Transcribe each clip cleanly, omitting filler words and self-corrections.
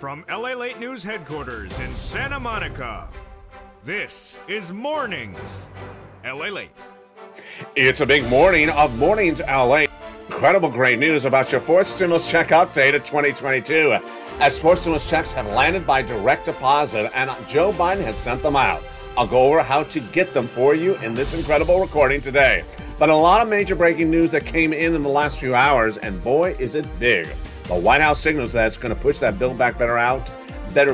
From LALATE News headquarters in Santa Monica, this is Mornings LALATE. It's a big morning of Mornings LA. Incredible great news about your fourth stimulus check update of 2022. As four stimulus checks have landed by direct deposit and Joe Biden has sent them out. I'll go over how to get them for you in this incredible recording today. But a lot of major breaking news that came in the last few hours, and boy, is it big. The White House signals that it's going to push that Build Back Better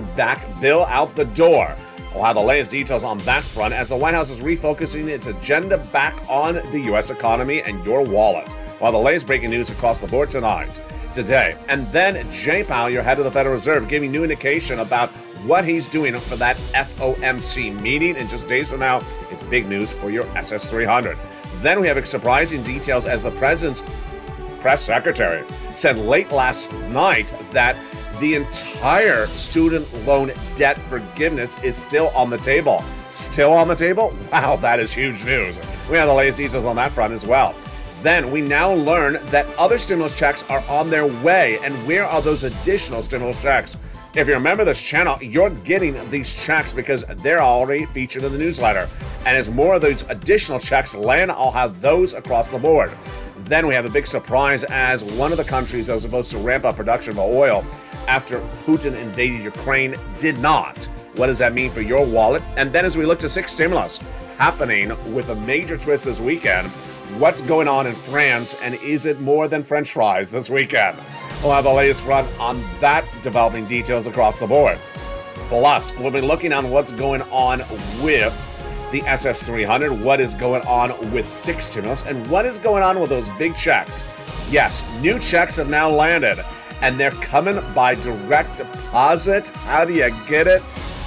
Back bill out the door. We'll have the latest details on that front as the White House is refocusing its agenda back on the U.S. economy and your wallet. While the latest breaking news across the board today. And then Jay Powell, your head of the Federal Reserve, giving new indication about what he's doing for that FOMC meeting. In just days from now, it's big news for your SS300. Then we have surprising details as the president's press secretary said late last night that the entire student loan debt forgiveness is still on the table. Still on the table? Wow, that is huge news. We have the latest details on that front as well. Then we now learn that other stimulus checks are on their way. And where are those additional stimulus checks? If you remember this channel, you're getting these checks because they're already featured in the newsletter. And as more of those additional checks land, I'll have those across the board. Then we have a big surprise as one of the countries that was supposed to ramp up production of oil after Putin invaded Ukraine did not. What does that mean for your wallet? And then as we look to six stimulus happening with a major twist this weekend, what's going on in France, and is it more than French fries this weekend? We'll have the latest front on that developing details across the board. Plus, we'll be looking on what's going on with the SS300, what is going on with six stimulus, and what is going on with those big checks. Yes, new checks have now landed, and they're coming by direct deposit. How do you get it?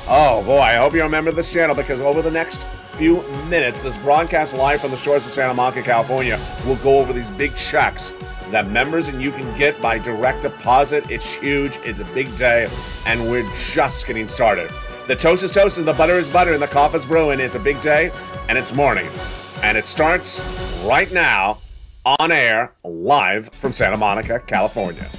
Oh boy, I hope you remember this channel because over the next few minutes, this broadcast live from the shores of Santa Monica, California, will go over these big checks that members and you can get by direct deposit. It's huge, it's a big day, and we're just getting started. The toast is toasted, the butter is butter, and the coffee is brewing. It's a big day, and it's mornings. And it starts right now, on air, live from Santa Monica, California.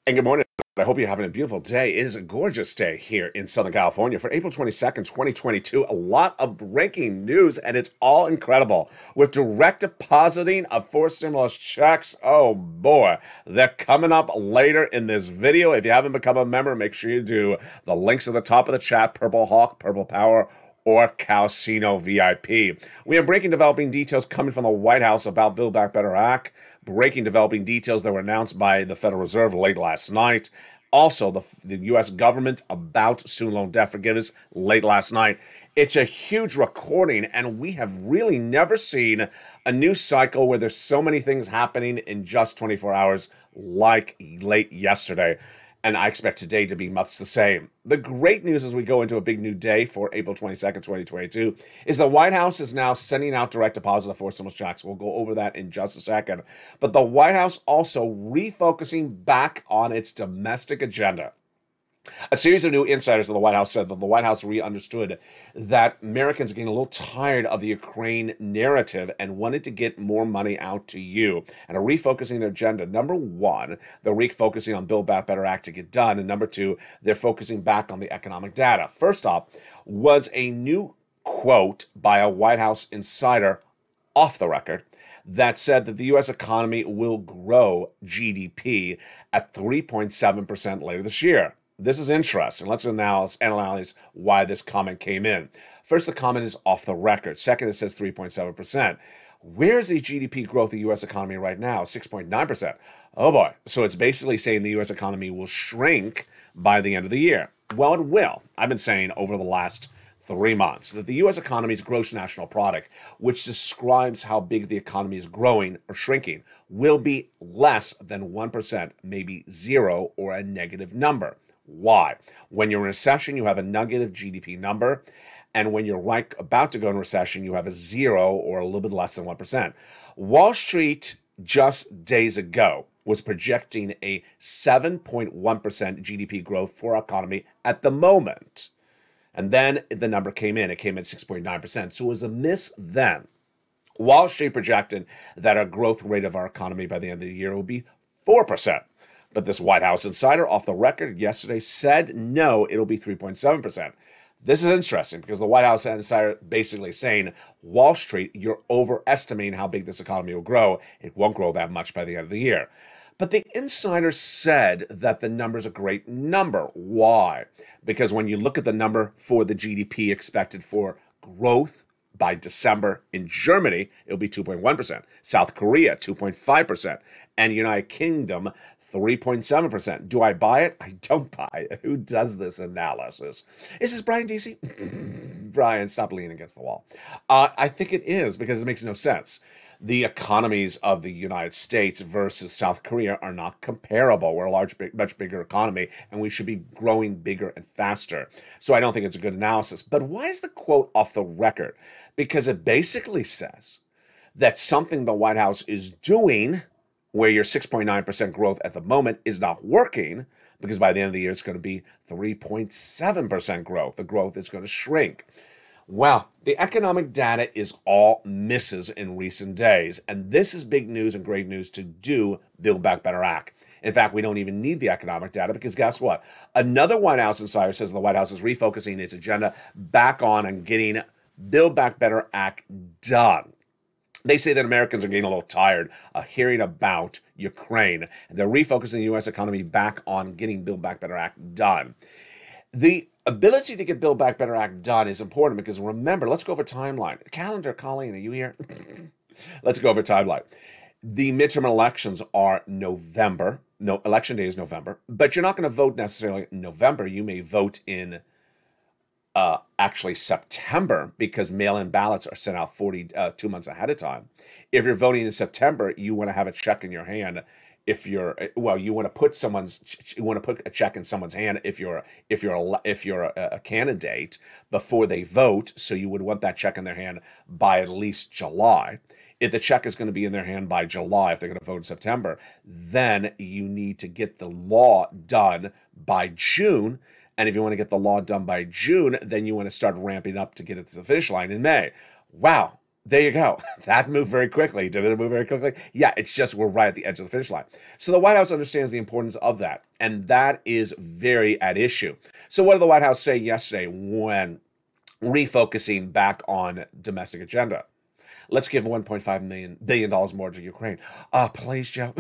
And good morning. I hope you're having a beautiful day. It is a gorgeous day here in Southern California for April 22nd, 2022. A lot of breaking news, and it's all incredible. With direct depositing of four stimulus checks, oh boy, they're coming up later in this video. If you haven't become a member, make sure you do. The links at the top of the chat, Purple Hawk, Purple Power, or Calcino VIP. We have breaking developing details coming from the White House about Build Back Better Act. Breaking developing details that were announced by the Federal Reserve late last night. Also, the U.S. government about student loan debt forgiveness late last night. It's a huge recording, and we have really never seen a news cycle where there's so many things happening in just 24 hours like late yesterday. And I expect today to be much the same. The great news as we go into a big new day for April 22nd, 2022, is the White House is now sending out direct deposit of four stimulus checks. We'll go over that in just a second. But the White House also refocusing back on its domestic agenda. A series of new insiders of the White House said that the White House understood that Americans are getting a little tired of the Ukraine narrative and wanted to get more money out to you and are refocusing their agenda. Number one, they're refocusing on Build Back Better Act to get done. And number two, they're focusing back on the economic data. First off was a new quote by a White House insider off the record that said that the U.S. economy will grow GDP at 3.7% later this year. This is interesting. Let's analyze why this comment came in. First, the comment is off the record. Second, it says 3.7%. Where's the GDP growth of the U.S. economy right now? 6.9%. Oh boy. So it's basically saying the U.S. economy will shrink by the end of the year. Well, it will. I've been saying over the last 3 months that the U.S. economy's gross national product, which describes how big the economy is growing or shrinking, will be less than 1%, maybe zero or a negative number. Why? When you're in recession, you have a negative GDP number. And when you're about to go in recession, you have a 0 or a little bit less than 1%. Wall Street just days ago was projecting a 7.1% GDP growth for our economy at the moment. And then the number came in. It came at 6.9%. So it was a miss then. Wall Street projected that our growth rate of our economy by the end of the year will be 4%. But this White House insider off the record yesterday said no, it'll be 3.7%. This is interesting because the White House insider basically saying, Wall Street, you're overestimating how big this economy will grow. It won't grow that much by the end of the year. But the insider said that the number's a great number. Why? Because when you look at the number for the GDP expected for growth by December in Germany, it'll be 2.1%. South Korea, 2.5%. And United Kingdom, 3.7%. Do I buy it? I don't buy it. Who does this analysis? Is this Brian DC? Brian, stop leaning against the wall. I think it is because it makes no sense. The economies of the United States versus South Korea are not comparable. We're a much bigger economy, and we should be growing bigger and faster. So I don't think it's a good analysis. But why is the quote off the record? Because it basically says that something the White House is doing where your 6.9% growth at the moment is not working, because by the end of the year, it's going to be 3.7% growth. The growth is going to shrink. Well, the economic data is all misses in recent days, and this is big news and great news to do Build Back Better Act. In fact, we don't even need the economic data because guess what? Another White House insider says the White House is refocusing its agenda back on and getting Build Back Better Act done. They say that Americans are getting a little tired of hearing about Ukraine, and they're refocusing the U.S. economy back on getting Build Back Better Act done. The ability to get Build Back Better Act done is important because remember, let's go over timeline. Calendar, Colleen, are you here? Let's go over timeline. The midterm elections are November. No, election day is November, but you're not going to vote necessarily in November. You may vote in actually September because mail-in ballots are sent out 2 months ahead of time. If you're voting in September, you want to have a check in your hand. If you're you want to put a check in someone's hand if you're a candidate before they vote. So you would want that check in their hand by at least July. If the check is going to be in their hand by July, if they're going to vote in September, then you need to get the law done by June. And if you want to get the law done by June, then you want to start ramping up to get it to the finish line in May. Wow. There you go. That moved very quickly. Did it move very quickly? Yeah, it's just we're right at the edge of the finish line. So the White House understands the importance of that, and that is very at issue. So what did the White House say yesterday when refocusing back on domestic agenda? Let's give $1.5 billion more to Ukraine. Please, Joe.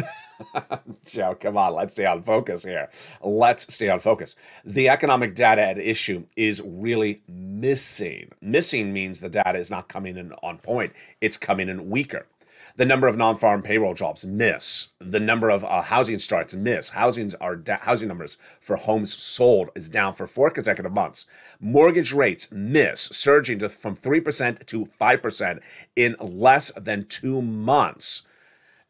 Joe, come on. Let's stay on focus here. Let's stay on focus. The economic data at issue is really missing. Missing means the data is not coming in on point. It's coming in weaker. The number of non-farm payroll jobs, miss. The number of housing starts, miss. Housing numbers for homes sold is down for 4 consecutive months. Mortgage rates, miss, surging from 3% to 5% in less than 2 months.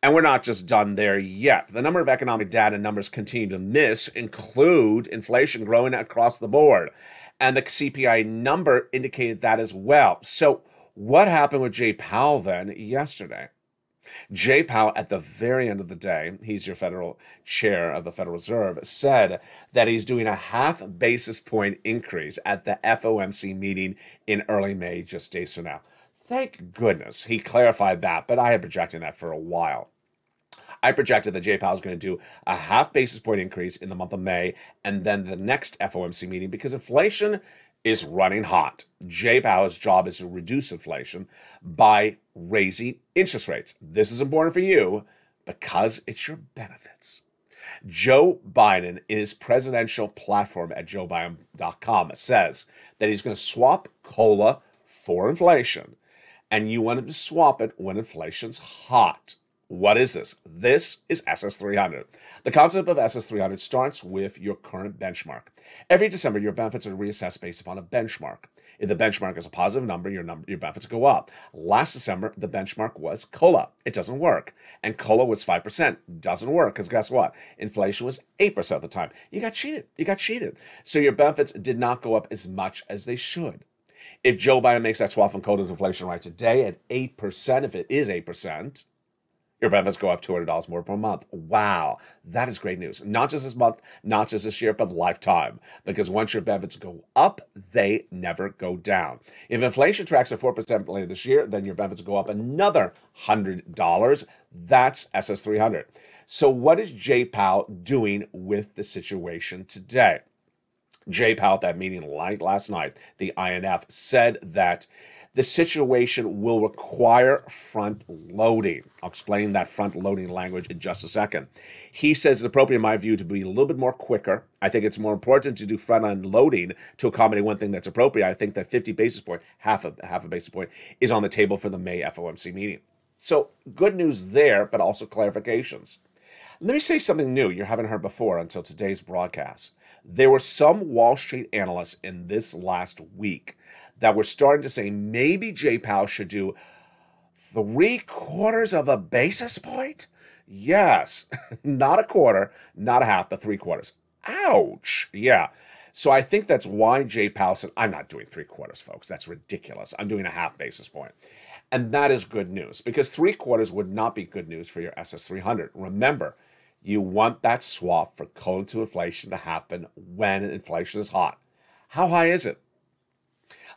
And we're not just done there yet. The number of economic data numbers continue to miss, include inflation growing across the board. And the CPI number indicated that as well. So what happened with Jay Powell then yesterday? Jay Powell, at the very end of the day, he's your federal chair of the Federal Reserve, said that he's doing a 0.5 basis point increase at the FOMC meeting in early May, just days from now. Thank goodness he clarified that, but I had projected that for a while. I projected that Jay Powell is going to do a 0.5 basis point increase in the month of May and then the next FOMC meeting because inflation is running hot. Jay Powell's job is to reduce inflation by raising interest rates. This is important for you because it's your benefits. Joe Biden, in his presidential platform at joebiden.com, says that he's going to swap COLA for inflation. And you want him to swap it when inflation's hot. What is this? This is SS300. The concept of SS300 starts with your current benchmark. Every December, your benefits are reassessed based upon a benchmark. If the benchmark is a positive number, your benefits go up. Last December, the benchmark was COLA. It doesn't work. And COLA was 5%. Doesn't work, because guess what? Inflation was 8% at the time. You got cheated. You got cheated. So your benefits did not go up as much as they should. If Joe Biden makes that swap from COLA to inflation right today at 8%, if it is 8%, your benefits go up $200 more per month. Wow, that is great news. Not just this month, not just this year, but lifetime. Because once your benefits go up, they never go down. If inflation tracks at 4% later this year, then your benefits go up another $100. That's SS300. So what is Jay Powell doing with the situation today? Jay Powell at that meeting last night, the INF, said that the situation will require front loading. I'll explain that front loading language in just a second. He says it's appropriate, in my view, to be a little bit more quicker. I think it's more important to do front end loading to accommodate one thing that's appropriate. I think that 50 basis point, half a basis point, is on the table for the May FOMC meeting. So good news there, but also clarifications. Let me say something new you haven't heard before until today's broadcast. There were some Wall Street analysts in this last week that were starting to say maybe Jay Powell should do 3/4 of a basis point. Yes, not a quarter, not a half, but 3/4. Ouch. Yeah. So I think that's why Jay Powell said, I'm not doing 3/4, folks. That's ridiculous. I'm doing a half basis point. And that is good news, because 3/4 would not be good news for your SS300. Remember, you want that swap for COLA to inflation to happen when inflation is hot. How high is it?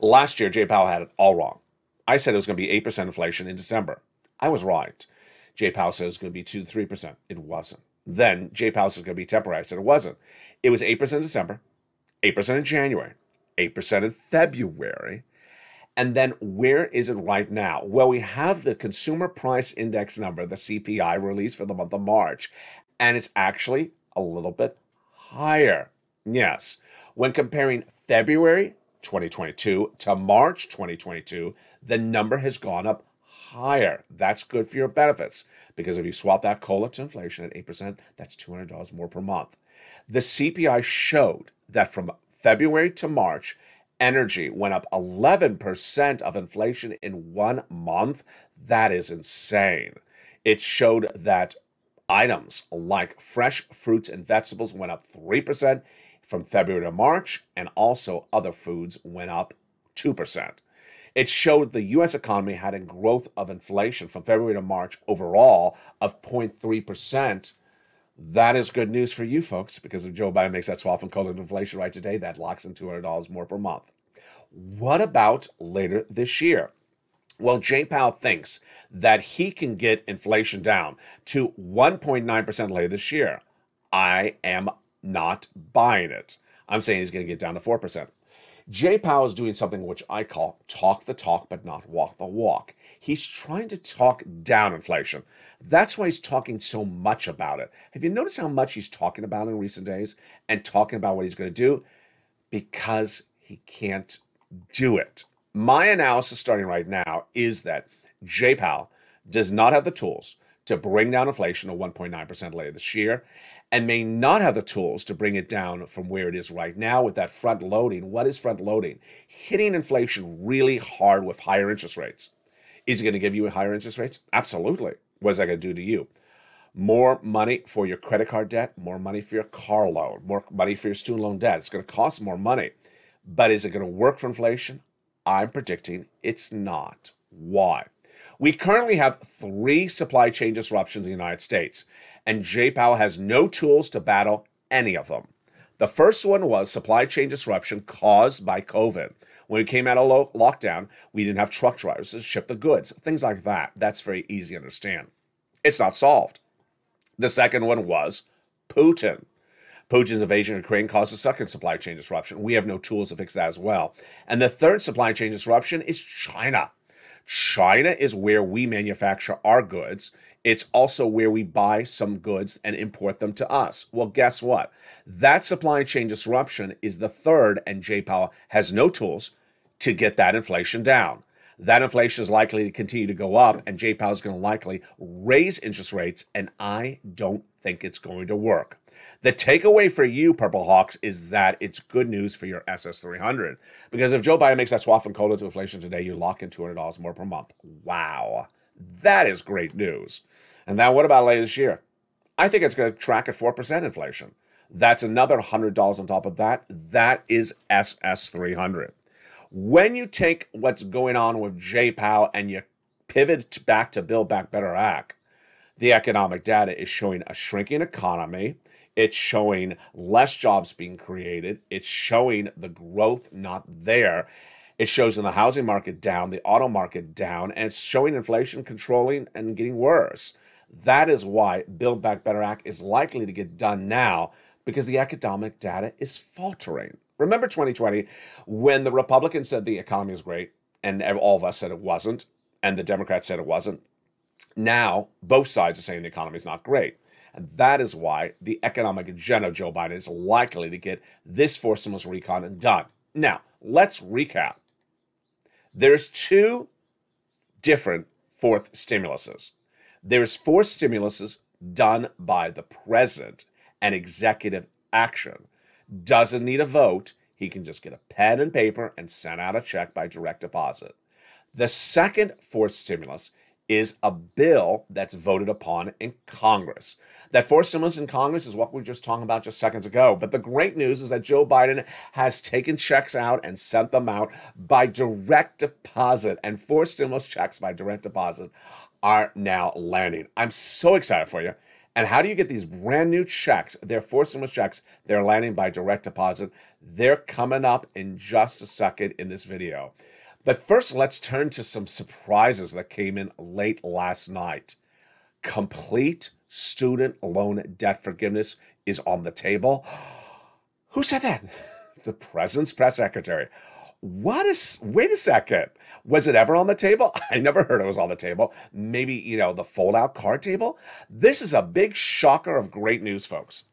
Last year, Jay Powell had it all wrong. I said it was going to be 8% inflation in December. I was right. Jay Powell said it was going to be 2 to 3%. It wasn't. Then Jay Powell said it was going to be temporary. I said it wasn't. It was 8% in December, 8% in January, 8% in February. And then where is it right now? Well, we have the Consumer Price Index number, the CPI, released for the month of March. And it's actually a little bit higher. Yes. When comparing February 2022 to March 2022, the number has gone up higher. That's good for your benefits, because if you swap that COLA to inflation at 8%, that's $200 more per month. The CPI showed that from February to March, energy went up 11% of inflation in 1 month. That is insane. It showed that items like fresh fruits and vegetables went up 3% from February to March, and also other foods went up 2%. It showed the U.S. economy had a growth of inflation from February to March overall of 0.3%. That is good news for you folks, because if Joe Biden makes that swap from COLA to inflation right today, that locks in $200 more per month. What about later this year? Well, Jay Powell thinks that he can get inflation down to 1.9% later this year. I am not buying it. I'm saying he's going to get down to 4%. Jay Powell is doing something which I call talk the talk but not walk the walk. He's trying to talk down inflation. That's why he's talking so much about it. Have you noticed how much he's talking about in recent days and talking about what he's going to do? Because he can't do it. My analysis starting right now is that Jay Powell does not have the tools to bring down inflation to 1.9% later this year, and may not have the tools to bring it down from where it is right now with that front loading. What is front loading? Hitting inflation really hard with higher interest rates. Is it going to give you higher interest rates? Absolutely. What is that going to do to you? More money for your credit card debt, more money for your car loan, more money for your student loan debt. It's going to cost more money. But is it going to work for inflation? I'm predicting it's not. Why? We currently have 3 supply chain disruptions in the United States, and Jay Powell has no tools to battle any of them. The first one was supply chain disruption caused by COVID. When we came out of lockdown, we didn't have truck drivers to ship the goods, things like that. That's very easy to understand. It's not solved. The second one was Putin. Putin's invasion of Ukraine caused a second supply chain disruption. We have no tools to fix that as well. And the third supply chain disruption is China. China is where we manufacture our goods. It's also where we buy some goods and import them to us. Well, guess what? That supply chain disruption is the third, and Jay Powell has no tools to get that inflation down. That inflation is likely to continue to go up, and Jay Powell is going to likely raise interest rates, and I don't think it's going to work. The takeaway for you, Purple Hawks, is that it's good news for your SS300. Because if Joe Biden makes that swap from COLA to inflation today, you lock in $200 more per month. Wow. That is great news. And now what about later this year? I think it's going to track at 4% inflation. That's another $100 on top of that. That is SS300. When you take what's going on with Jay Powell and you pivot back to Build Back Better Act, the economic data is showing a shrinking economy. It's showing less jobs being created. It's showing the growth not there. It shows in the housing market down, the auto market down, and it's showing inflation controlling and getting worse. That is why Build Back Better Act is likely to get done now, because the economic data is faltering. Remember 2020, when the Republicans said the economy is great, and all of us said it wasn't, and the Democrats said it wasn't? Now, both sides are saying the economy is not great. And that is why the economic agenda of Joe Biden is likely to get this fourth stimulus recon done. Now, let's recap. There's two different fourth stimuluses. There's four stimuluses done by the president and executive action. Doesn't need a vote. He can just get a pen and paper and send out a check by direct deposit. The second fourth stimulus is a bill that's voted upon in Congress. That fourth stimulus in Congress is what we were just talking about just seconds ago. But the great news is that Joe Biden has taken checks out and sent them out by direct deposit. And four stimulus checks by direct deposit are now landing. I'm so excited for you. And how do you get these brand new checks? They're four stimulus checks. They're landing by direct deposit. They're coming up in just a second in this video. But first, let's turn to some surprises that came in late last night. Complete student loan debt forgiveness is on the table. Who said that? The president's press secretary. Wait a second. Was it ever on the table? I never heard it was on the table. Maybe, the fold-out card table? This is a big shocker of great news, folks.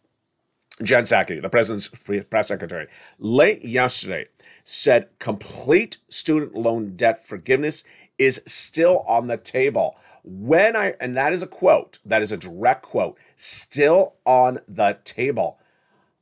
Jen Psaki, the president's press secretary, late yesterday said complete student loan debt forgiveness is still on the table. And that is a quote, that is a direct quote, still on the table.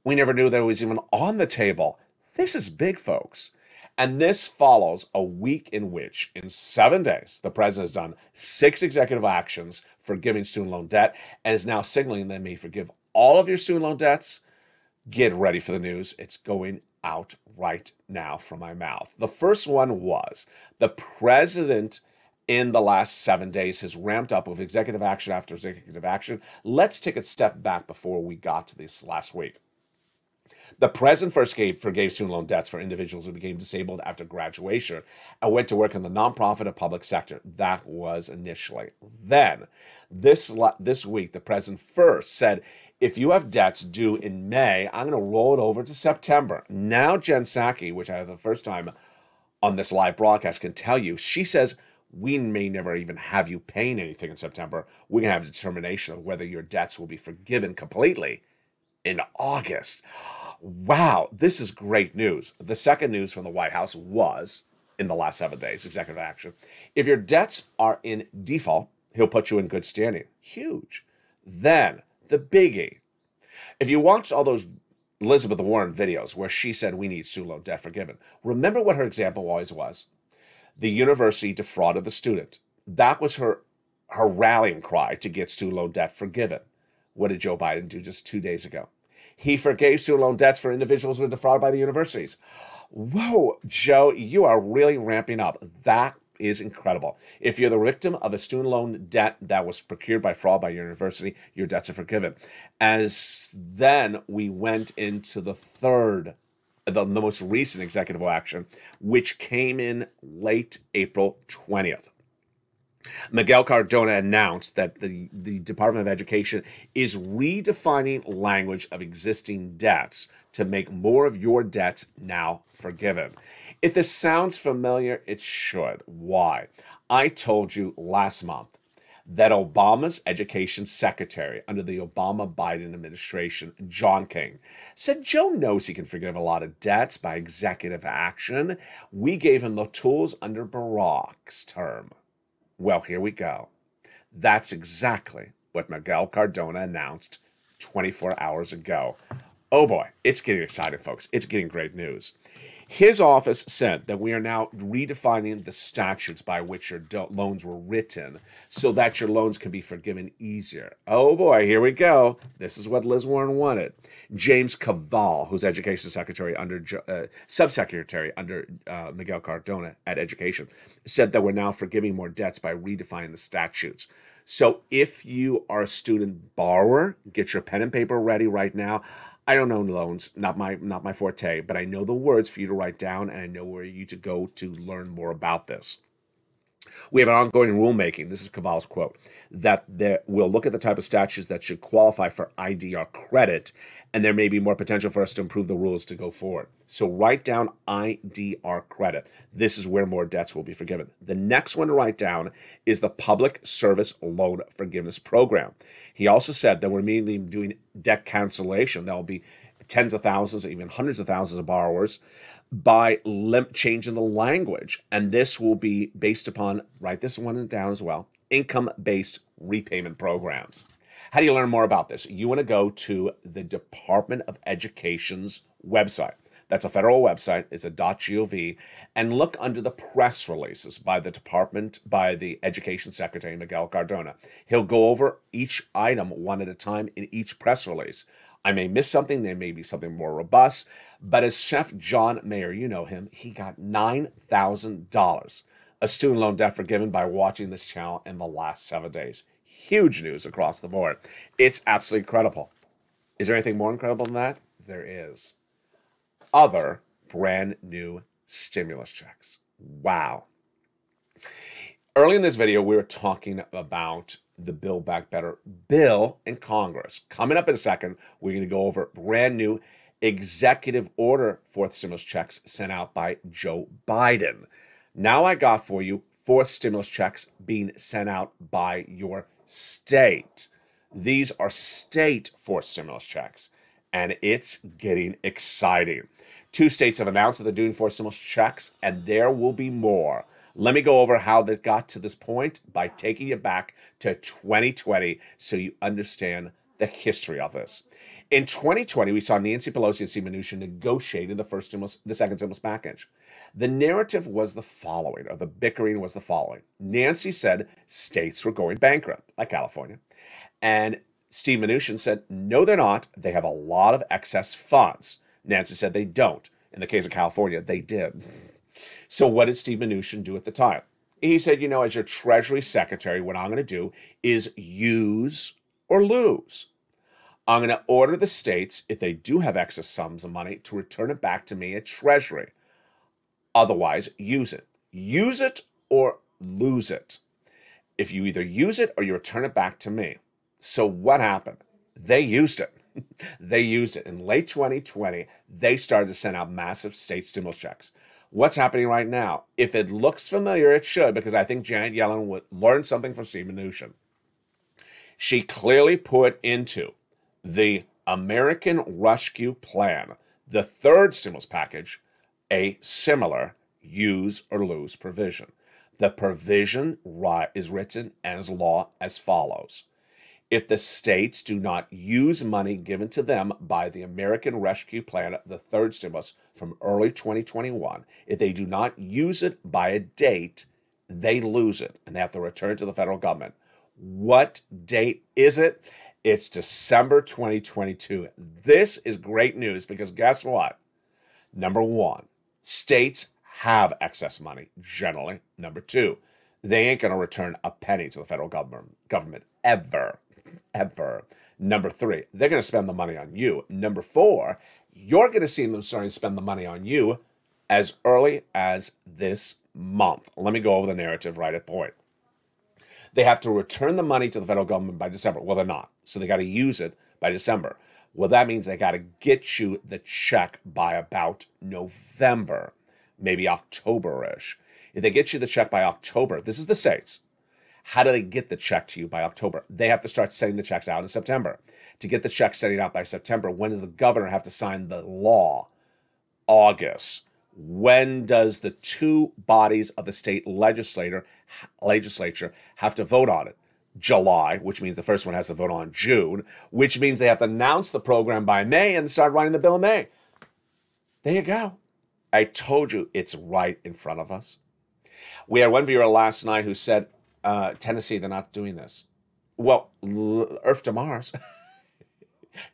We never knew that it was even on the table. This is big, folks. And this follows a week in which, in 7 days, the president has done 6 executive actions forgiving student loan debt and is now signaling they may forgive all of your student loan debts. Get ready for the news. It's going out right now from my mouth. The first one was the president in the last 7 days has ramped up with executive action after executive action. Let's take a step back before we got to this last week. The president first forgave student loan debts for individuals who became disabled after graduation and went to work in the nonprofit or public sector. That was initially. Then, this week, the president first said, if you have debts due in May, I'm going to roll it over to September. Now, Jen Psaki, which I have the first time on this live broadcast, can tell you, she says, we may never even have you paying anything in September. We're going to have a determination of whether your debts will be forgiven completely in August. Wow, this is great news. The second news from the White House was, in the last 7 days, executive action. If your debts are in default, he'll put you in good standing. Huge. Then, the biggie. If you watched all those Elizabeth Warren videos where she said we need student loan debt forgiven, remember what her example always was. The university defrauded the student. That was her rallying cry to get student loan debt forgiven. What did Joe Biden do just 2 days ago? He forgave student loan debts for individuals who were defrauded by the universities. Whoa, Joe, you are really ramping up. That is incredible. If you're the victim of a student loan debt that was procured by fraud by your university, your debts are forgiven. As then we went into the most recent executive action, which came in late April 20th. Miguel Cardona announced that the Department of Education is redefining language of existing debts to make more of your debts now forgiven. If this sounds familiar, it should. Why? I told you last month that Obama's education secretary under the Obama-Biden administration, John King, said Joe knows he can forgive a lot of debts by executive action. We gave him the tools under Barack's term. Well, here we go. That's exactly what Miguel Cardona announced 24 hours ago. Oh boy, it's getting exciting, folks. It's getting great news. His office said that we are now redefining the statutes by which your loans were written so that your loans can be forgiven easier. Oh boy, here we go. This is what Liz Warren wanted. James Cavall, who's education secretary under subsecretary under Miguel Cardona at Education, said that we're now forgiving more debts by redefining the statutes. So if you are a student borrower, get your pen and paper ready right now. I don't know loans, not my forte, but I know the words for you to write down, and I know where you to go to learn more about this. We have an ongoing rulemaking, this is Cavall's quote, that we'll look at the type of statutes that should qualify for IDR credit, and there may be more potential for us to improve the rules to go forward. So write down IDR credit. This is where more debts will be forgiven. The next one to write down is the Public Service Loan Forgiveness Program. He also said that we're immediately doing debt cancellation. There will be tens of thousands, even hundreds of thousands of borrowers by changing the language. And this will be based upon, write this one down as well, income-based repayment programs. How do you learn more about this? You want to go to the Department of Education's website. That's a federal website. It's a .gov. And look under the press releases by the department, by the Education Secretary, Miguel Cardona. He'll go over each item one at a time in each press release. I may miss something. There may be something more robust. But as Chef John Mayer, you know him, he got $9,000, a student loan debt forgiven by watching this channel in the last 7 days. Huge news across the board. It's absolutely incredible. Is there anything more incredible than that? There is. Other brand new stimulus checks. Wow. Early in this video, we were talking about the Build Back Better bill in Congress. Coming up in a second, we're going to go over brand new executive order fourth stimulus checks sent out by Joe Biden. Now I got for you fourth stimulus checks being sent out by your state. These are state fourth stimulus checks, and it's getting exciting. 2 states have announced that they're doing fourth stimulus checks, and there will be more. Let me go over how they got to this point by taking you back to 2020 so you understand the history of this. In 2020, we saw Nancy Pelosi and Steve Mnuchin negotiating the second stimulus package. The narrative was the following, or the bickering was the following. Nancy said states were going bankrupt, like California. And Steve Mnuchin said, no, they're not. They have a lot of excess funds. Nancy said they don't. In the case of California, they did. So what did Steve Mnuchin do at the time? He said, you know, as your Treasury Secretary, what I'm going to do is use or lose. I'm going to order the states, if they do have excess sums of money, to return it back to me at Treasury. Otherwise, use it. Use it or lose it. If you either use it or you return it back to me. So what happened? They used it. They used it. In late 2020, they started to send out massive state stimulus checks. What's happening right now? If it looks familiar, it should, because I think Janet Yellen would learn something from Steve Mnuchin. She clearly put into the American Rescue Plan, the third stimulus package, a similar use or lose provision. The provision is written as law as follows. If the states do not use money given to them by the American Rescue Plan, the third stimulus from early 2021, if they do not use it by a date, they lose it and they have to return to the federal government. What date is it? It's December 2022. This is great news because guess what? Number one, states have excess money generally. Number two, they ain't going to return a penny to the federal government ever. Number three, they're going to spend the money on you. Number four, you're going to see them starting to spend the money on you as early as this month. Let me go over the narrative right at point. They have to return the money to the federal government by December. Well, they're not. So they got to use it by December. Well, that means they got to get you the check by about November, maybe October-ish. If they get you the check by October, this is the states. How do they get the check to you by October? They have to start sending the checks out in September. To get the check sending out by September, when does the governor have to sign the law? August. When does the two bodies of the state legislature have to vote on it? July, which means the first one has to vote on June, which means they have to announce the program by May and start writing the bill in May. There you go. I told you it's right in front of us. We had one viewer last night who said, Tennessee, they're not doing this. Well, Earth to Mars.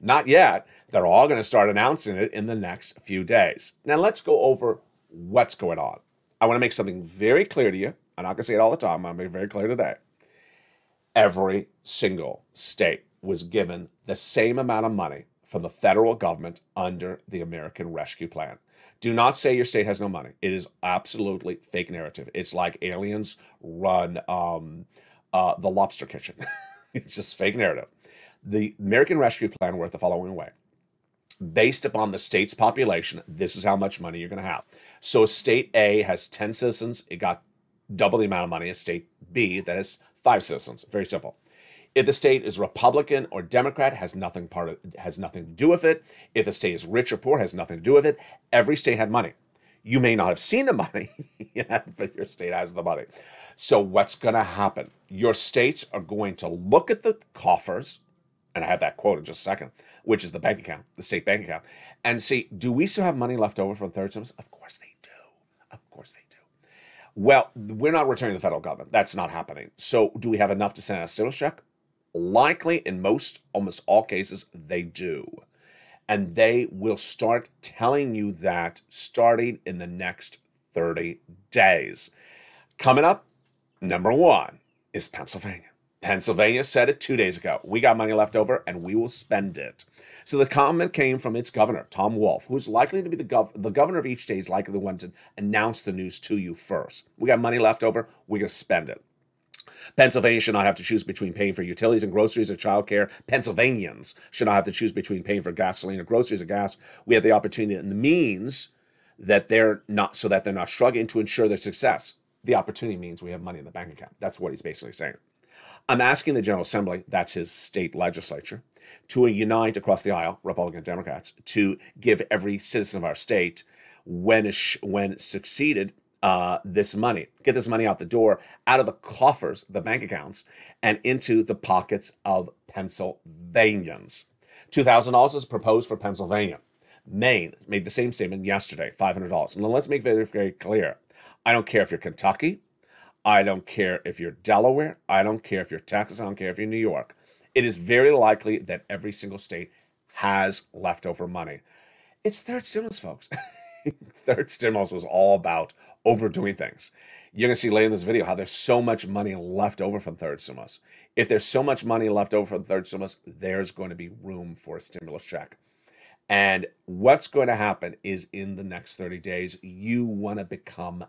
Not yet. They're all going to start announcing it in the next few days. Now, let's go over what's going on. I want to make something very clear to you. I'm not going to say it all the time. I'm going to make it very clear today. Every single state was given the same amount of money from the federal government under the American Rescue Plan. Do not say your state has no money. It is absolutely fake narrative. It's like aliens run the lobster kitchen. It's just fake narrative. The American Rescue Plan worked the following way. Based upon the state's population, this is how much money you're going to have. So state A has 10 citizens. It got double the amount of money as state B that has 5 citizens. Very simple. If the state is Republican or Democrat, has nothing to do with it. If the state is rich or poor, has nothing to do with it. Every state had money. You may not have seen the money yet, but your state has the money. So what's going to happen? Your states are going to look at the coffers, and I have that quote in just a second, which is the bank account, the state bank account, and see, do we still have money left over from third stimulus? Of course they do. Of course they do. Well, we're not returning to the federal government. That's not happening. So do we have enough to send a stimulus check? Likely, in almost all cases, they do. And they will start telling you that starting in the next 30 days. Coming up, number 1 is Pennsylvania. Pennsylvania said it 2 days ago. We got money left over and we will spend it. So the comment came from its governor, Tom Wolf, who's likely to be the governor of each state, is likely the one to announce the news to you first. We got money left over. We're going to spend it. Pennsylvania should not have to choose between paying for utilities and groceries or childcare. Pennsylvanians should not have to choose between paying for gasoline or groceries or gas. We have the opportunity and the means that they're not struggling to ensure their success. The opportunity means we have money in the bank account. That's what he's basically saying. I'm asking the General Assembly, that's his state legislature, to unite across the aisle, Republican and Democrats, to give every citizen of our state, when succeeded, this money. Get this money out the door, out of the coffers, the bank accounts, and into the pockets of Pennsylvanians. $2,000 is proposed for Pennsylvania. Maine made the same statement yesterday, $500. And let's make it very, very clear. I don't care if you're Kentucky. I don't care if you're Delaware. I don't care if you're Texas. I don't care if you're New York. It is very likely that every single state has leftover money. It's third stimulus, folks. Third stimulus was all about overdoing things. You're going to see later in this video how there's so much money left over from third stimulus. If there's so much money left over from third stimulus, there's going to be room for a stimulus check. And what's going to happen is in the next 30 days, you want to become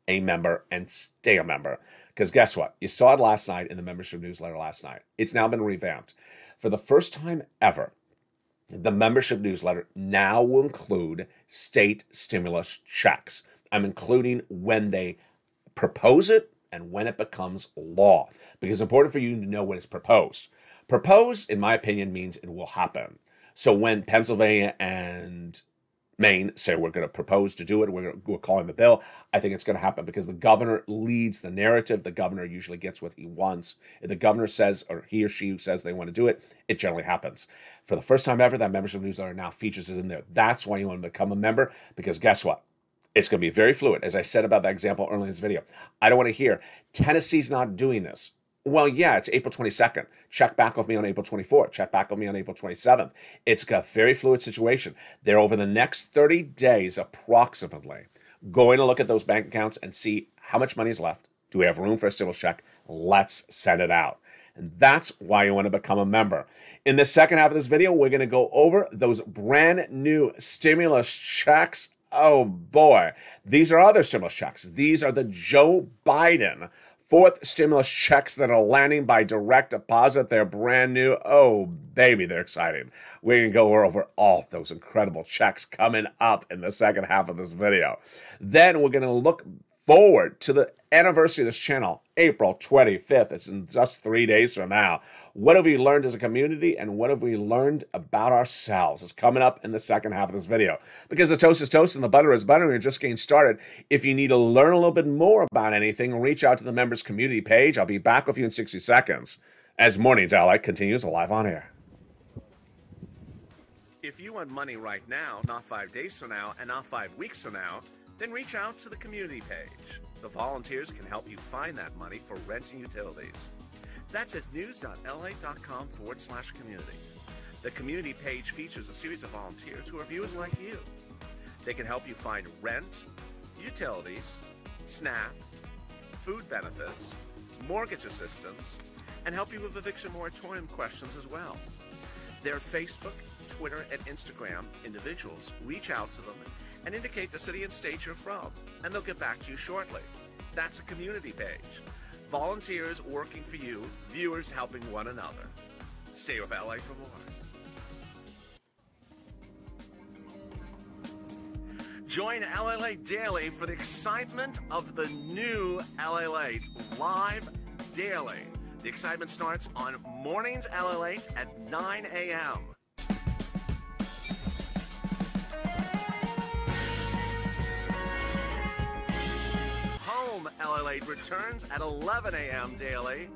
a member and stay a member. Because guess what? You saw it last night in the membership newsletter last night. It's now been revamped. For the first time ever, the membership newsletter now will include state stimulus checks. I'm including when they propose it and when it becomes law. Because it's important for you to know when it's proposed. Proposed, in my opinion, means it will happen. So when Pennsylvania and Maine say we're going to propose to do it, we're calling the bill, I think it's going to happen because the governor leads the narrative. The governor usually gets what he wants. If the governor says, or he or she says they want to do it, it generally happens. For the first time ever, that membership newsletter now features it in there. That's why you want to become a member, because guess what? It's going to be very fluid. As I said about that example earlier in this video, I don't want to hear, Tennessee's not doing this. Well, yeah, it's April 22nd. Check back with me on April 24th. Check back with me on April 27th. It's a very fluid situation. They're over the next 30 days, approximately, going to look at those bank accounts and see how much money is left. Do we have room for a stimulus check? Let's send it out. And that's why you want to become a member. In the second half of this video, we're going to go over those brand new stimulus checks. Oh, boy. These are other stimulus checks. These are the Joe Biden fourth stimulus checks that are landing by direct deposit. They're brand new. Oh, baby, they're exciting. We're going to go over all those incredible checks coming up in the second half of this video. Then we're going to look forward to the anniversary of this channel, April 25th. It's in just 3 days from now. What have we learned as a community, and what have we learned about ourselves? It's coming up in the second half of this video. Because the toast is toast and the butter is butter, and we're just getting started. If you need to learn a little bit more about anything, reach out to the members community page. I'll be back with you in 60 seconds as Mornings LA continues live on air. If you want money right now, not 5 days from now, and not 5 weeks from now, then reach out to the community page. The volunteers can help you find that money for rent and utilities. That's at news.la.com/community. The community page features a series of volunteers who are viewers like you. They can help you find rent, utilities, SNAP, food benefits, mortgage assistance, and help you with eviction moratorium questions as well. Their Facebook, Twitter, and Instagram individuals reach out to them and indicate the city and state you're from, and they'll get back to you shortly. That's a community page. Volunteers working for you, viewers helping one another. Stay with LA for more. Join LALATE Daily for the excitement of the new LALATE live daily. The excitement starts on Mornings LALATE at 9 a.m. Home LALATE returns at 11 a.m. daily.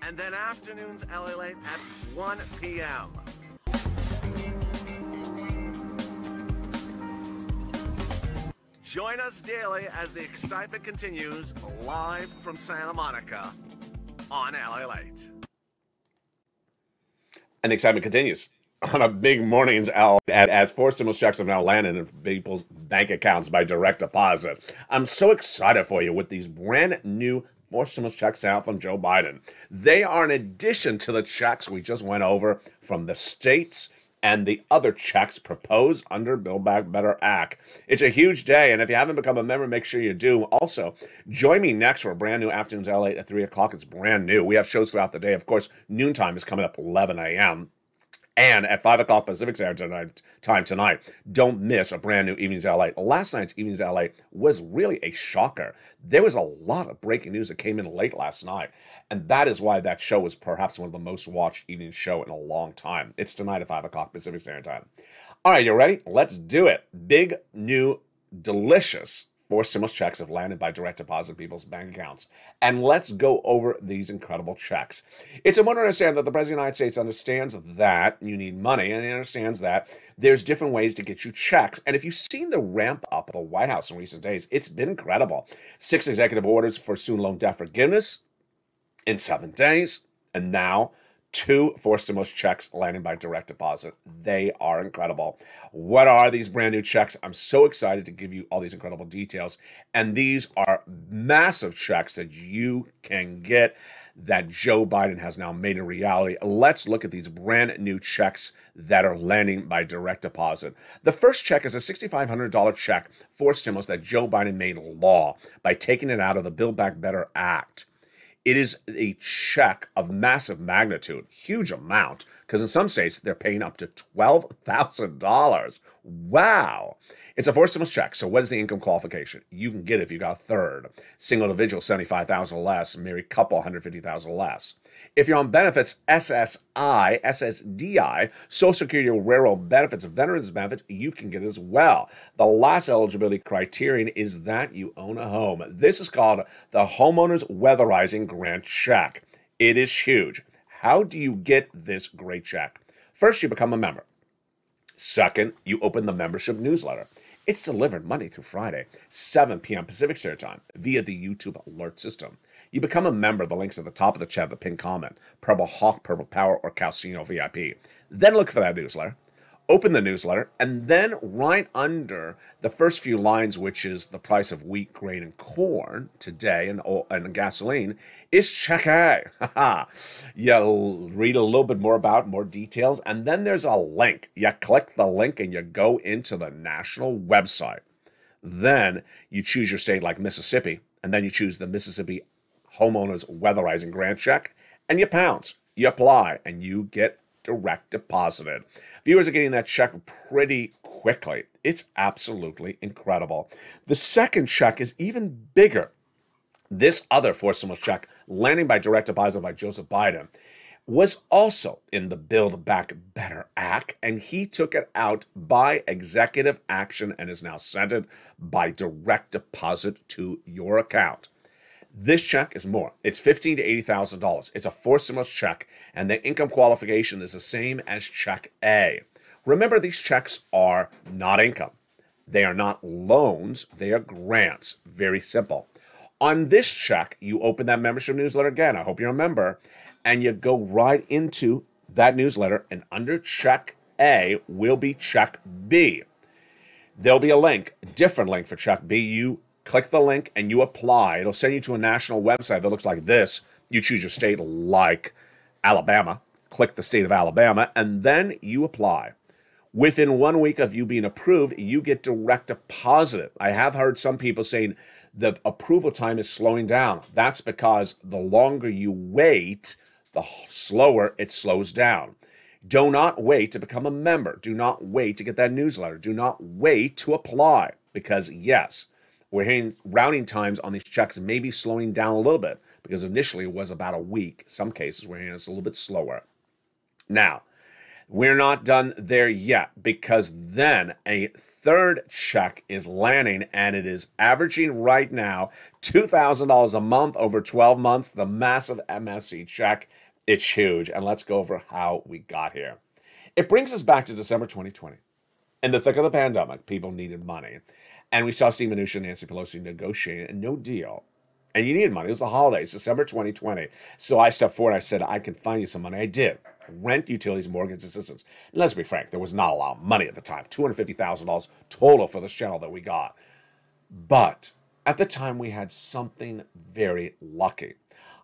And then afternoons LALATE at 1 p.m. Join us daily as the excitement continues live from Santa Monica on LALATE. And the excitement continues on a big Mornings L as 4 stimulus checks have now landed in people's bank accounts by direct deposit. I'm so excited for you with these brand new 4 stimulus checks out from Joe Biden. They are in addition to the checks we just went over from the states and the other checks proposed under Build Back Better Act. It's a huge day, and if you haven't become a member, make sure you do. Also, join me next for a brand new Afternoons LA at 3 o'clock. It's brand new. We have shows throughout the day. Of course, noontime is coming up 11 a.m. And at 5 o'clock Pacific Standard Time tonight, don't miss a brand new Evenings LA. Last night's Evenings LA was really a shocker. There was a lot of breaking news that came in late last night. And that is why that show was perhaps one of the most watched evening show in a long time. It's tonight at 5 o'clock Pacific Standard Time. All right, you ready? Let's do it. Big, new, delicious 4 stimulus checks have landed by direct deposit in people's bank accounts. And let's go over these incredible checks. It's important to understand that the President of the United States understands that you need money, and he understands that there's different ways to get you checks. And if you've seen the ramp up of the White House in recent days, it's been incredible. 6 executive orders for student loan debt forgiveness in 7 days, and now 2 4 stimulus checks landing by direct deposit. They are incredible. What are these brand new checks? I'm so excited to give you all these incredible details. And these are massive checks that you can get that Joe Biden has now made a reality. Let's look at these brand new checks that are landing by direct deposit. The first check is a $6,500 check for stimulus that Joe Biden made law by taking it out of the Build Back Better Act. It is a check of massive magnitude, huge amount, because in some states they're paying up to $12,000. Wow. It's a 4 stimulus check. So what is the income qualification? You can get it if you got a third. Single individual, $75,000 less. Married couple, $150,000 less. If you're on benefits, SSI, SSDI, Social Security or Railroad benefits, veterans benefits, you can get it as well. The last eligibility criterion is that you own a home. This is called the Homeowners Weatherizing Grant Check. It is huge. How do you get this great check? First, you become a member. Second, you open the membership newsletter. It's delivered Monday through Friday, 7 p.m. Pacific Standard Time via the YouTube alert system. You become a member. The link's at the top of the chat, the pinned comment, Purple Hawk, Purple Power, or Calcino VIP. Then look for that newsletter. Open the newsletter, and then right under the first few lines, which is the price of wheat, grain, and corn today, and gasoline, is check A. You read a little bit more about more details, and then there's a link. You click the link, and you go into the national website. Then you choose your state like Mississippi, and then you choose the Mississippi Homeowners Weatherizing Grant Check, and you pounce. You apply, and you get direct deposited. Viewers are getting that check pretty quickly. It's absolutely incredible. The second check is even bigger. This other fourth stimulus check, landing by direct deposit by Joseph Biden, was also in the Build Back Better Act, and he took it out by executive action and is now sent it by direct deposit to your account. This check is more. It's $15,000 to $80,000. It's a fourth stimulus check, and the income qualification is the same as Check A. Remember, these checks are not income. They are not loans. They are grants. Very simple. On this check, you open that membership newsletter again. I hope you're a member. And you go right into that newsletter, and under Check A will be Check B. There'll be a link, a different link for Check B. You click the link and you apply. It'll send you to a national website that looks like this. You choose your state like Alabama. Click the state of Alabama, and then you apply. Within 1 week of you being approved, you get direct deposited. I have heard some people saying the approval time is slowing down. That's because the longer you wait, the slower it slows down. Do not wait to become a member. Do not wait to get that newsletter. Do not wait to apply, because yes, we're hearing routing times on these checks may be slowing down a little bit, because initially it was about a week. Some cases we're hearing it's a little bit slower. Now, we're not done there yet, because then a third check is landing, and it is averaging right now $2,000 a month over 12 months. The massive MSC check. It's huge, and let's go over how we got here. It brings us back to December 2020. In the thick of the pandemic, people needed money, and we saw Steve Mnuchin and Nancy Pelosi negotiating a no deal. And you needed money. It was the holidays, December 2020. So I stepped forward. I said, I can find you some money. I did. Rent, utilities, mortgage assistance. And let's be frank, there was not a lot of money at the time. $250,000 total for this channel that we got. But at the time, we had something very lucky.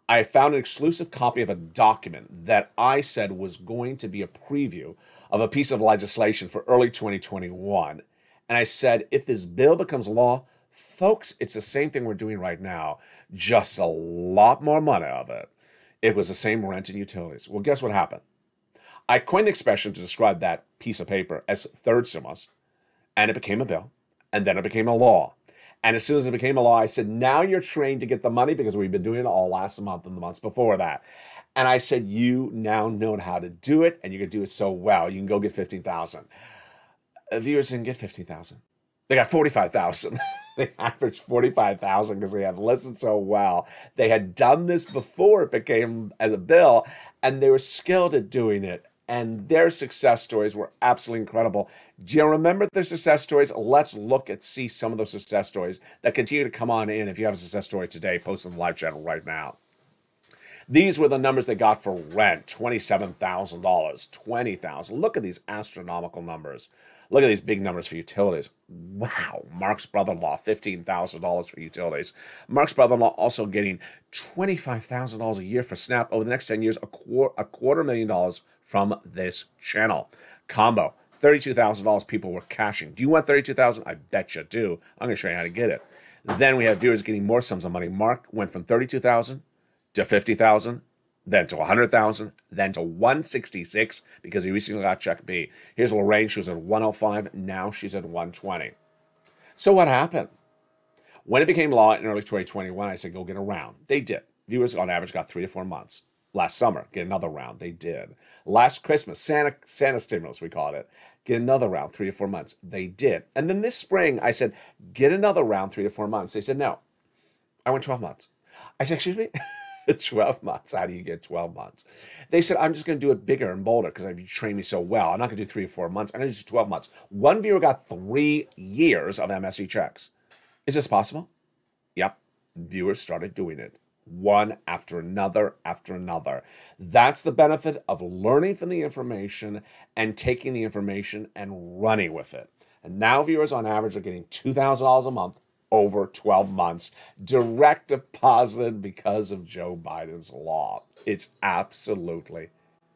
I found an exclusive copy of a document that I said was going to be a preview of a piece of legislation for early 2021. And I said, if this bill becomes law, folks, it's the same thing we're doing right now, just a lot more money of it. It was the same rent and utilities. Well, guess what happened? I coined the expression to describe that piece of paper as third stimulus, and it became a bill, and then it became a law. And as soon as it became a law, I said, now you're trained to get the money, because we've been doing it all last month and the months before that. And I said, you now know how to do it, and you can do it so well. You can go get 15,000. Viewers didn't get 15,000. They got 45,000. They averaged 45,000 because they had listened so well. They had done this before it became as a bill, and they were skilled at doing it. And their success stories were absolutely incredible. Do you remember their success stories? Let's look at see some of those success stories that continue to come on in. If you have a success story today, post in the live channel right now. These were the numbers they got for rent: $27,000, $20,000. Look at these astronomical numbers. Look at these big numbers for utilities. Wow. Mark's brother-in-law, $15,000 for utilities. Mark's brother-in-law also getting $25,000 a year for SNAP over the next 10 years, a $250,000 from this channel. Combo, $32,000 people were cashing. Do you want $32,000? I bet you do. I'm going to show you how to get it. Then we have viewers getting more sums of money. Mark went from $32,000 to $50,000, then to $100,000, then to $166 because he recently got Check B. Here's Lorraine. She was at $105. Now she's at $120. So what happened? When it became law in early 2021, I said, go get a round. They did. Viewers on average got 3 to 4 months. Last summer, get another round. They did. Last Christmas, Santa stimulus, we called it. Get another round, 3 to 4 months. They did. And then this spring, I said, get another round, 3 to 4 months. They said, no. I went 12 months. I said, excuse me? 12 months. How do you get 12 months? They said, I'm just going to do it bigger and bolder because you trained me so well. I'm not going to do 3 or 4 months. I'm going to do 12 months. One viewer got 3 years of MSC checks. Is this possible? Yep. Viewers started doing it. One after another after another. That's the benefit of learning from the information and taking the information and running with it. And now viewers on average are getting $2,000 a month over 12 months, direct deposited because of Joe Biden's law. It's absolutely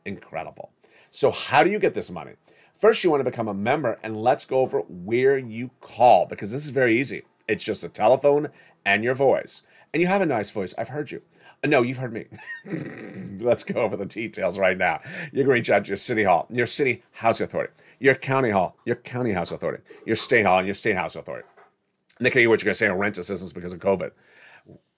incredible. So how do you get this money? First, you want to become a member, and let's go over where you call, because this is very easy. It's just a telephone and your voice. And you have a nice voice. I've heard you. No, you've heard me. Let's go over the details right now. You can reach out to your city hall, your city housing authority, your county hall, your county housing authority, your state hall, and your state housing authority. And they can hear what you're going to say on rent assistance because of COVID,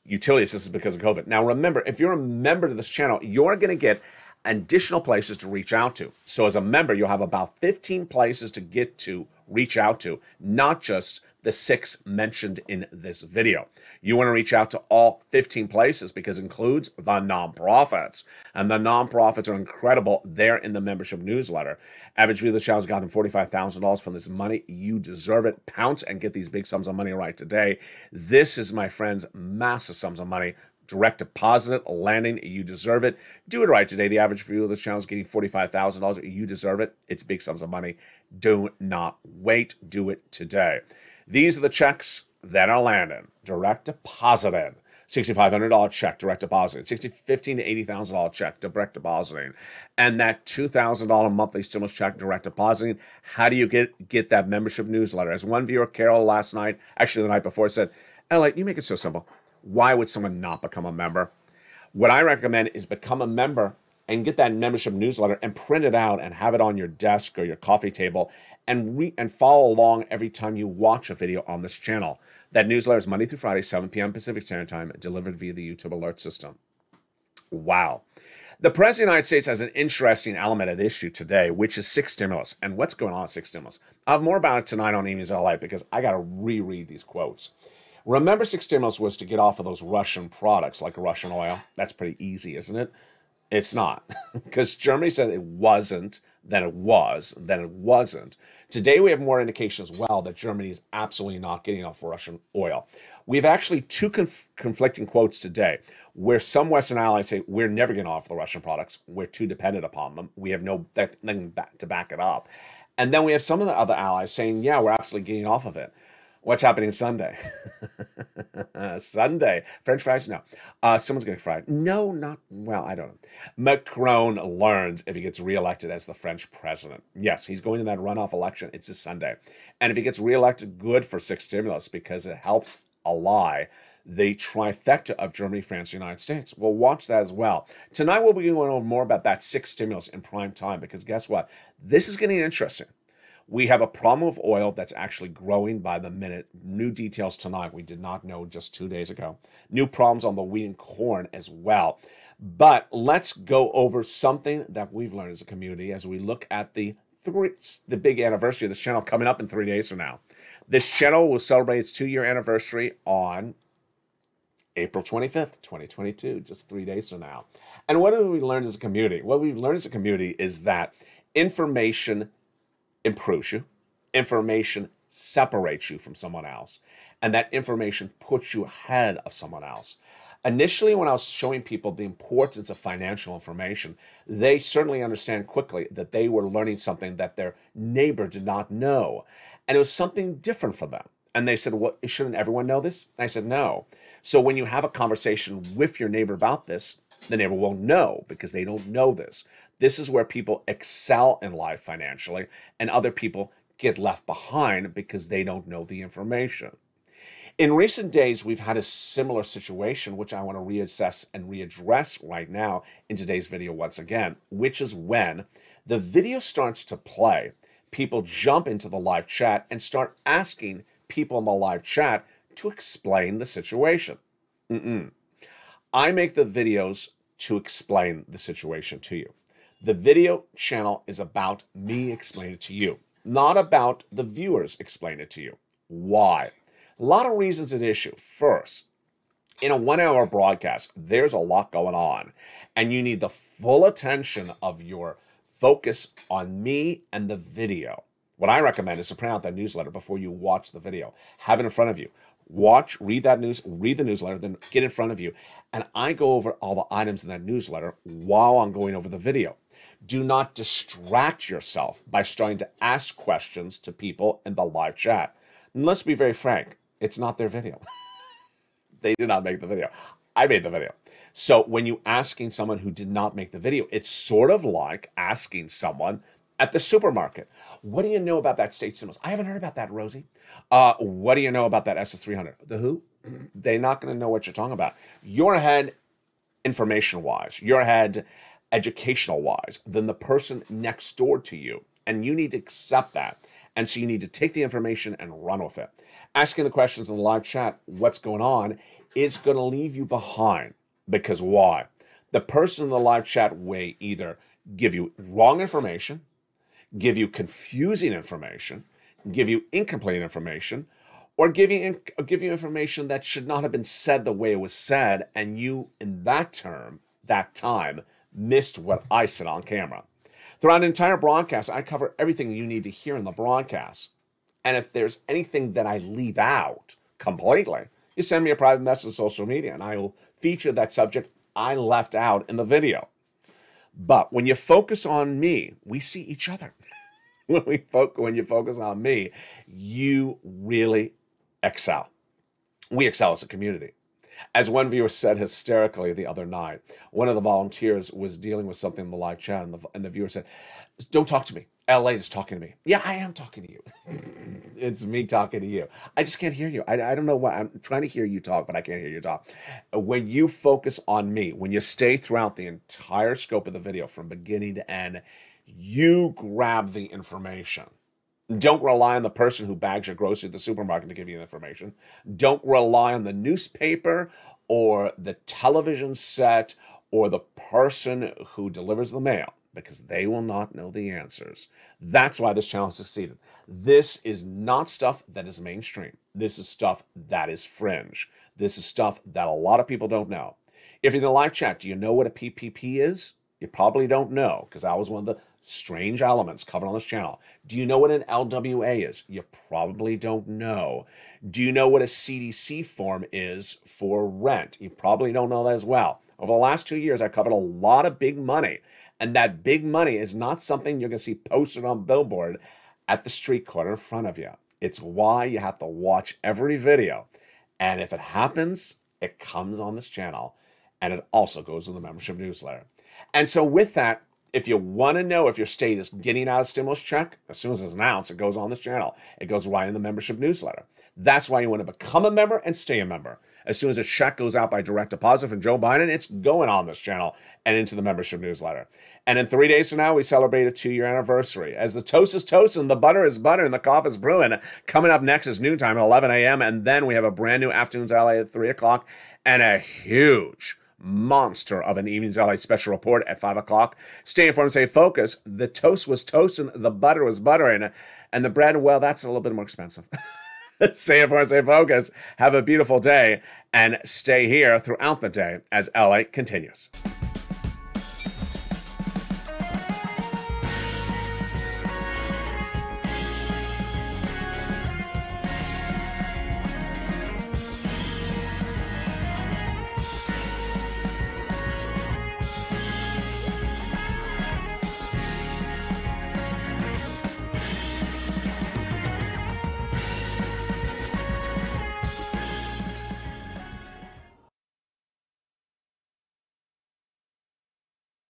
utility assistance because of COVID. Now, remember, if you're a member to this channel, you're going to get additional places to reach out to. So as a member, you'll have about 15 places to get to, reach out to, not just the 6 mentioned in this video. You want to reach out to all 15 places because it includes the nonprofits. And the nonprofits are incredible. They're in the membership newsletter. Average view of the channel has gotten $45,000 from this money. You deserve it. Pounce and get these big sums of money right today. This is, my friends, massive sums of money. Direct deposit it, landing, you deserve it. Do it right today. The average view of the channel is getting $45,000. You deserve it. It's big sums of money. Do not wait. Do it today. These are the checks that are landing. Direct deposited. $6,500 check, direct deposit. $15,000 to $80,000 check, direct depositing. And that $2,000 monthly stimulus check, direct depositing. How do you get that membership newsletter? As one viewer, Carol, last night, actually the night before, said, LALATE, you make it so simple. Why would someone not become a member? What I recommend is become a member and get that membership newsletter and print it out and have it on your desk or your coffee table and follow along every time you watch a video on this channel. That newsletter is Monday through Friday, 7 p.m. Pacific Standard Time, delivered via the YouTube alert system. Wow. The President of the United States has an interesting element at issue today, which is 6 stimulus. And what's going on with 6 stimulus? I'll have more about it tonight on Amy's LA because I got to reread these quotes. Remember, 6 stimulus was to get off of those Russian products like Russian oil. That's pretty easy, isn't it? It's not. Because Germany said it wasn't, then it was, then it wasn't. Today, we have more indication as well that Germany is absolutely not getting off Russian oil. We have actually 2 conflicting quotes today, where some Western allies say, we're never getting off the Russian products. We're too dependent upon them. We have no thing to back it up. And then we have some of the other allies saying, yeah, we're absolutely getting off of it. What's happening Sunday? Sunday. French fries? No. Someone's getting fried. No, not, well, I don't know. Macron learns if he gets reelected as the French president. Yes, he's going to that runoff election. It's this Sunday. And if he gets reelected, good for 6 stimulus because it helps ally the trifecta of Germany, France, and the United States. We'll watch that as well. Tonight, we'll be going over more about that 6 stimulus in prime time because guess what? This is getting interesting. We have a problem with oil that's actually growing by the minute. New details tonight we did not know just 2 days ago. New problems on the wheat and corn as well. But let's go over something that we've learned as a community as we look at the big anniversary of this channel coming up in 3 days from now. This channel will celebrate its 2-year anniversary on April 25th, 2022, just 3 days from now. And what have we learned as a community? What we've learned as a community is that information improves you, information separates you from someone else, and that information puts you ahead of someone else. Initially, when I was showing people the importance of financial information, they certainly understand quickly that they were learning something that their neighbor did not know, and it was something different for them. And they said, well, shouldn't everyone know this? I said, no. So when you have a conversation with your neighbor about this, the neighbor won't know because they don't know this. This is where people excel in life financially and other people get left behind because they don't know the information. In recent days, we've had a similar situation, which I want to reassess and readdress right now in today's video once again, which is when the video starts to play, people jump into the live chat and start asking people in the live chat to explain the situation. I make the videos to explain the situation to you. The video channel is about me explaining it to you, not about the viewers explaining it to you. Why? A lot of reasons at issue. First, in a 1-hour broadcast, there's a lot going on, and you need the full attention of your focus on me and the video. What I recommend is to print out that newsletter before you watch the video. Have it in front of you. Watch, read the newsletter, then get in front of you. And I go over all the items in that newsletter while I'm going over the video. Do not distract yourself by starting to ask questions to people in the live chat. And let's be very frank, it's not their video. They did not make the video. I made the video. So when you're asking someone who did not make the video, it's sort of like asking someone at the supermarket, what do you know about that state stimulus? I haven't heard about that, Rosie. What do you know about that SS300? The who? They're not going to know what you're talking about. Your head information-wise, you're ahead educational-wise than the person next door to you. And you need to accept that. And so you need to take the information and run with it. Asking the questions in the live chat, what's going on, is going to leave you behind. Because why? The person in the live chat may either give you wrong information, give you confusing information, give you incomplete information, or give you information that should not have been said the way it was said, and you, in that time, missed what I said on camera. Throughout an entire broadcast, I cover everything you need to hear in the broadcast. And if there's anything that I leave out completely, you send me a private message on social media, and I will feature that subject I left out in the video. But when you focus on me, we see each other. When you focus on me, you really excel. We excel as a community. As one viewer said hysterically the other night, one of the volunteers was dealing with something in the live chat, and the viewer said, "Don't talk to me. LALATE is talking to me." Yeah, I am talking to you. It's me talking to you. I just can't hear you. I don't know why. I'm trying to hear you talk, but I can't hear you talk. When you focus on me, when you stay throughout the entire scope of the video from beginning to end, you grab the information. Don't rely on the person who bags your groceries at the supermarket to give you the information. Don't rely on the newspaper or the television set or the person who delivers the mail, because they will not know the answers. That's why this channel succeeded. This is not stuff that is mainstream. This is stuff that is fringe. This is stuff that a lot of people don't know. If you're in the live chat, do you know what a PPP is? You probably don't know, because that was one of the strange elements covered on this channel. Do you know what an LWA is? You probably don't know. Do you know what a CDC form is for rent? You probably don't know that as well. Over the last 2 years, I covered a lot of big money, and that big money is not something you're going to see posted on billboard at the street corner in front of you. It's why you have to watch every video. And if it happens, it comes on this channel, and it also goes in the membership newsletter. And so with that, if you want to know if your state is getting out a stimulus check, as soon as it's announced, it goes on this channel. It goes right in the membership newsletter. That's why you want to become a member and stay a member. As soon as a check goes out by direct deposit from Joe Biden, it's going on this channel and into the membership newsletter. And in 3 days from now, we celebrate a 2-year anniversary. As the toast is toasting, the butter is butter, and the coffee is brewing. Coming up next is noontime at 11 a.m. And then we have a brand new Afternoons LA at 3 o'clock and a huge monster of an Evenings LA special report at 5 o'clock. Stay informed, stay focused. The toast was toasting, the butter was buttering, and the bread, well, that's a little bit more expensive. Stay informed, stay focused. Have a beautiful day, and stay here throughout the day as LA continues.